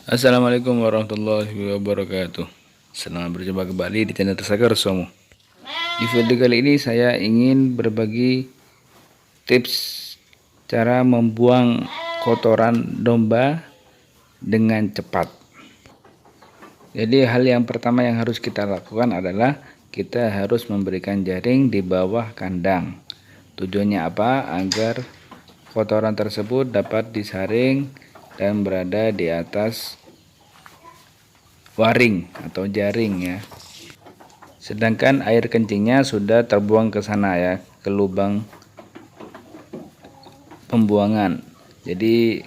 Assalamualaikum warahmatullahi wabarakatuh. Selamat berjumpa kembali di channel Tersakar Somo. Di video kali ini saya ingin berbagi tips cara membuang kotoran domba dengan cepat. Jadi hal yang pertama yang harus kita lakukan adalah kita harus memberikan jaring di bawah kandang. Tujuannya apa? Agar kotoran tersebut dapat disaring dan berada di atas waring atau jaring ya. Sedangkan air kencingnya sudah terbuang ke sana ya, ke lubang pembuangan. Jadi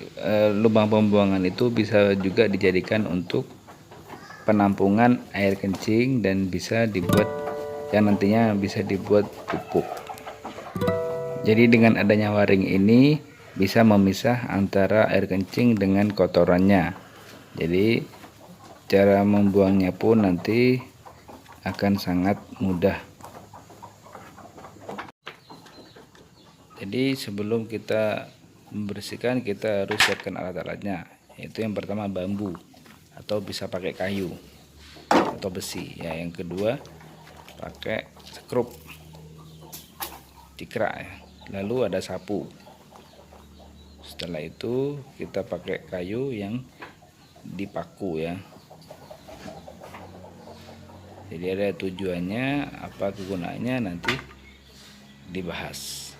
lubang pembuangan itu bisa juga dijadikan untuk penampungan air kencing dan bisa dibuat yang nantinya bisa dibuat pupuk. Jadi dengan adanya waring ini bisa memisah antara air kencing dengan kotorannya. Jadi cara membuangnya pun nanti akan sangat mudah. Jadi sebelum kita membersihkan kita harus siapkan alat-alatnya, yaitu yang pertama bambu atau bisa pakai kayu atau besi ya. Yang kedua pakai sekrup cikrak ya. Lalu ada sapu. Setelah itu kita pakai kayu yang dipaku ya. Jadi ada tujuannya, apa kegunaannya nanti dibahas.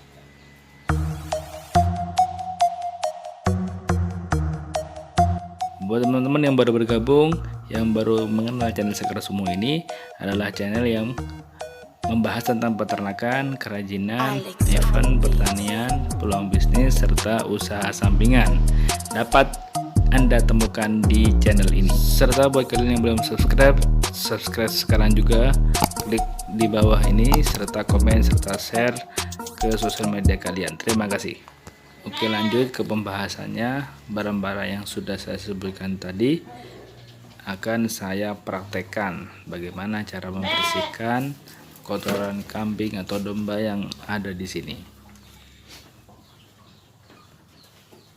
Buat teman-teman yang baru bergabung, yang baru mengenal channel Sekar Sumo ini adalah channel yang membahas tentang peternakan, kerajinan, event, pertanian, peluang bisnis, serta usaha sampingan. Dapat Anda temukan di channel ini. Serta buat kalian yang belum subscribe sekarang juga, klik di bawah ini serta komen serta share ke sosial media kalian. Terima kasih. Oke, lanjut ke pembahasannya. Barang-barang yang sudah saya sebutkan tadi akan saya praktekkan bagaimana cara membersihkan kotoran kambing atau domba yang ada di sini.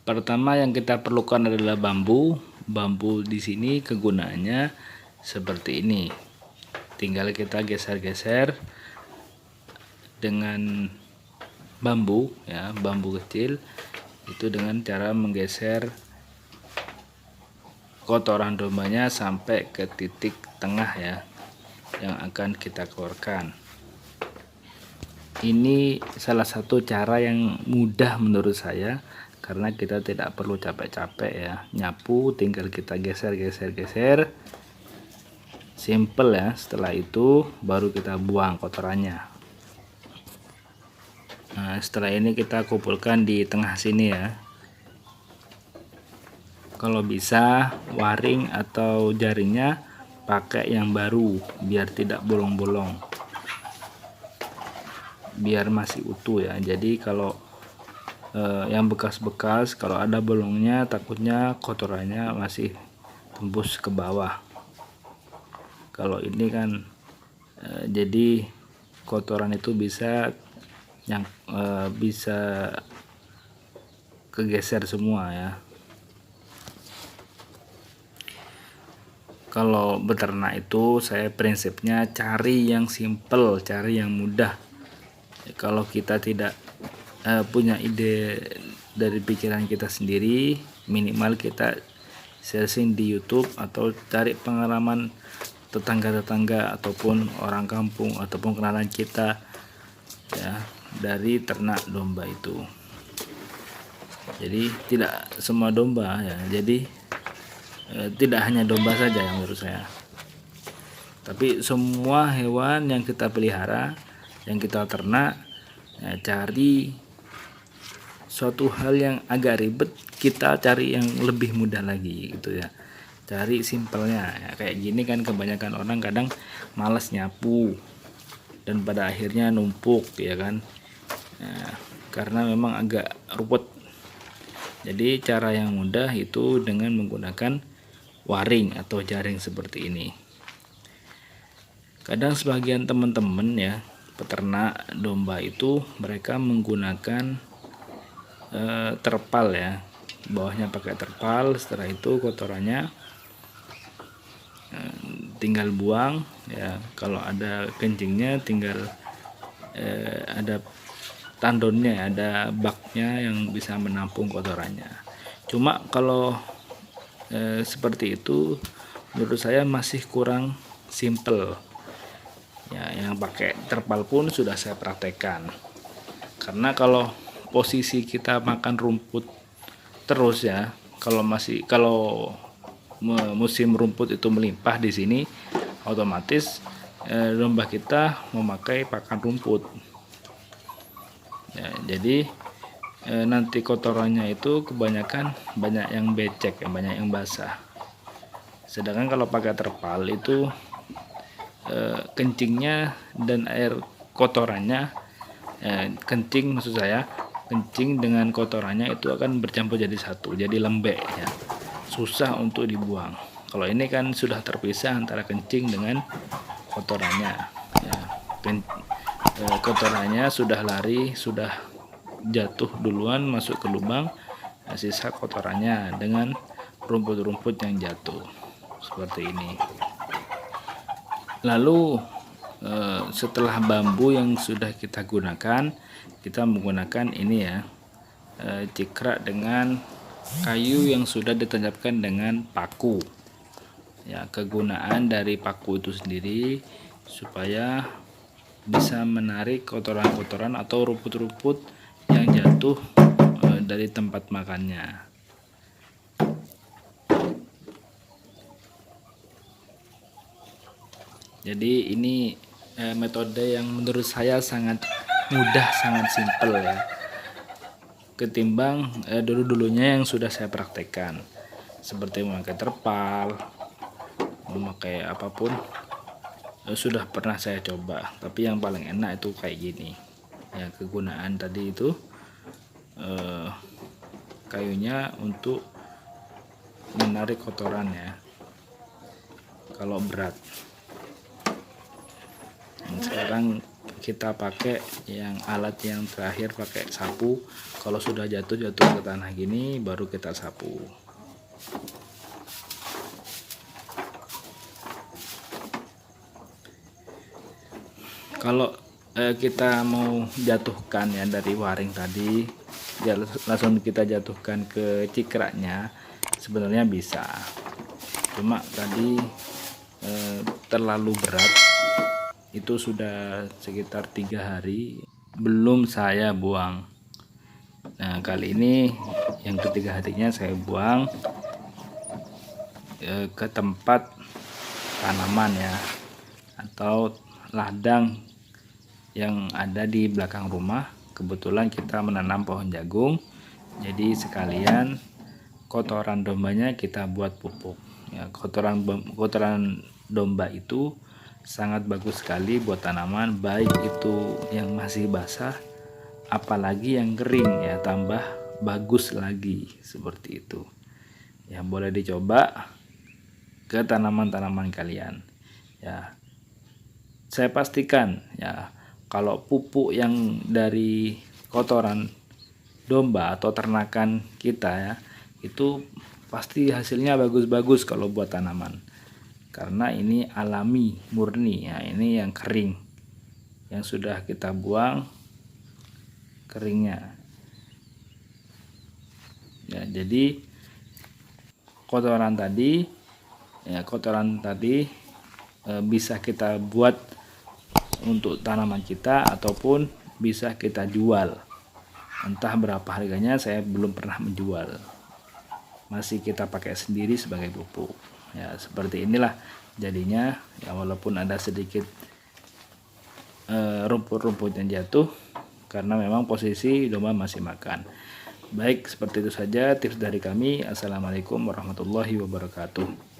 Pertama yang kita perlukan adalah bambu. Bambu di sini kegunaannya seperti ini. Tinggal kita geser-geser dengan bambu ya, bambu kecil itu dengan cara menggeser kotoran dombanya sampai ke titik tengah ya yang akan kita keluarkan. Ini salah satu cara yang mudah menurut saya karena kita tidak perlu capek-capek ya nyapu, tinggal kita geser, simple ya. Setelah itu baru kita buang kotorannya. Nah, setelah ini kita kumpulkan di tengah sini ya. Kalau bisa waring atau jaringnya pakai yang baru biar tidak bolong-bolong, biar masih utuh ya. Jadi kalau yang bekas-bekas, kalau ada bolongnya takutnya kotorannya masih tembus ke bawah. Kalau ini kan jadi kotoran itu bisa bisa kegeser semua ya. Kalau beternak itu saya prinsipnya cari yang simple, cari yang mudah. Kalau kita tidak punya ide dari pikiran kita sendiri, minimal kita searching di YouTube atau cari pengalaman tetangga-tetangga ataupun orang kampung ataupun kenalan kita ya dari ternak domba itu. Jadi tidak semua domba ya, jadi tidak hanya domba saja yang menurut saya, tapi semua hewan yang kita pelihara, yang kita ternak ya, cari suatu hal yang agak ribet, kita cari yang lebih mudah lagi gitu ya. Cari simpelnya ya, kayak gini kan kebanyakan orang kadang malas nyapu dan pada akhirnya numpuk ya kan ya, karena memang agak ruwet. Jadi cara yang mudah itu dengan menggunakan waring atau jaring seperti ini. Kadang sebagian teman-teman ya peternak domba itu mereka menggunakan terpal ya. bawahnya pakai terpal. Setelah itu kotorannya tinggal buang ya. Kalau ada kencingnya tinggal ada tandonnya, ada baknya yang bisa menampung kotorannya. Cuma kalau seperti itu menurut saya masih kurang simple ya. Yang pakai terpal pun sudah saya praktekkan, karena kalau posisi kita makan rumput terus ya, kalau musim rumput itu melimpah di sini, otomatis domba kita memakai pakan rumput ya. Jadi nanti kotorannya itu kebanyakan banyak yang becek ya, banyak yang basah. Sedangkan kalau pakai terpal itu kencingnya dan air kotorannya, kencing maksud saya, kencing dengan kotorannya itu akan bercampur jadi satu, jadi lembek ya, susah untuk dibuang. Kalau ini kan sudah terpisah antara kencing dengan kotorannya ya. Kotorannya sudah lari, sudah jatuh duluan masuk ke lubang, sisa kotorannya dengan rumput-rumput yang jatuh seperti ini. Lalu setelah bambu yang sudah kita gunakan, kita menggunakan ini ya, cikrak dengan kayu yang sudah ditancapkan dengan paku ya. Kegunaan dari paku itu sendiri supaya bisa menarik kotoran-kotoran atau rumput-rumput yang jatuh dari tempat makannya. Jadi ini metode yang menurut saya sangat mudah, sangat simpel ya, ketimbang dulu-dulunya yang sudah saya praktekkan, seperti memakai terpal, memakai apapun sudah pernah saya coba, tapi yang paling enak itu kayak gini ya. Kegunaan tadi itu kayunya untuk menarik kotoran ya kalau berat. Sekarang kita pakai yang alat yang terakhir, pakai sapu. Kalau sudah jatuh ke tanah gini baru kita sapu. Kalau kita mau jatuhkan ya dari waring tadi, langsung kita jatuhkan ke cikraknya, sebenarnya bisa. Cuma tadi terlalu berat, itu sudah sekitar 3 hari belum saya buang. Nah kali ini yang ketiga harinya saya buang ke tempat tanaman ya, atau ladang yang ada di belakang rumah. Kebetulan kita menanam pohon jagung, jadi sekalian kotoran dombanya kita buat pupuk ya. Kotoran domba itu sangat bagus sekali buat tanaman, baik itu yang masih basah apalagi yang kering ya, tambah bagus lagi seperti itu ya. Boleh dicoba ke tanaman-tanaman kalian ya. Saya pastikan ya, kalau pupuk yang dari kotoran domba atau ternakan kita ya, itu pasti hasilnya bagus-bagus kalau buat tanaman, karena ini alami murni ya. Ini yang kering, yang sudah kita buang keringnya ya. Jadi kotoran tadi bisa kita buat untuk tanaman kita, ataupun bisa kita jual. Entah berapa harganya, saya belum pernah menjual, masih kita pakai sendiri sebagai pupuk ya. Seperti inilah jadinya ya, walaupun ada sedikit rumput-rumput yang jatuh karena memang posisi domba masih makan. Baik, seperti itu saja tips dari kami. Assalamualaikum warahmatullahi wabarakatuh.